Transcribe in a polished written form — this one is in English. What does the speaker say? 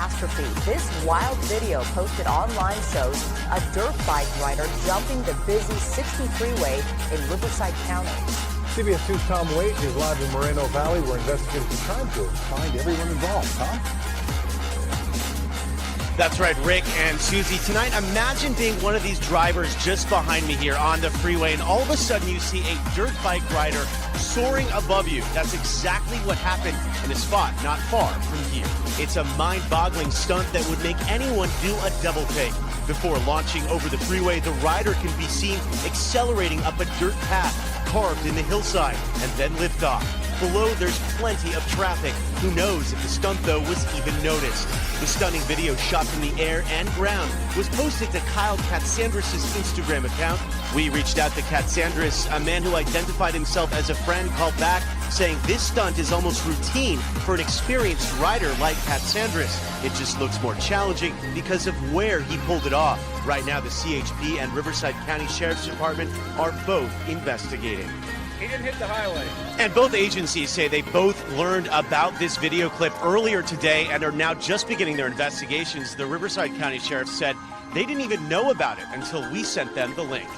catastrophe. This wild video posted online shows a dirt bike rider jumping the busy 60 freeway in Riverside County. CBS 2's Tom Waite is live in Moreno Valley, where investigators are trying to find everyone involved. Tom? That's right, Rick and Susie. Tonight, imagine being one of these drivers just behind me here on the freeway, and all of a sudden you see a dirt bike rider soaring above you. That's exactly what happened in a spot not far from here. It's a mind-boggling stunt that would make anyone do a double take. Before launching over the freeway, the rider can be seen accelerating up a dirt path carved in the hillside and then lift off. Below, there's plenty of traffic. Who knows if the stunt, though, was even noticed. The stunning video shot from the air and ground was posted to Kyle Katsandris' Instagram account. We reached out to Katsandris, a man who identified himself as a friend, called back saying this stunt is almost routine for an experienced rider like Katsandris. It just looks more challenging because of where he pulled it off. Right now, the CHP and Riverside County Sheriff's Department are both investigating. He didn't hit the highway. And both agencies say they both learned about this video clip earlier today and are now just beginning their investigations. The Riverside County Sheriff said they didn't even know about it until we sent them the link.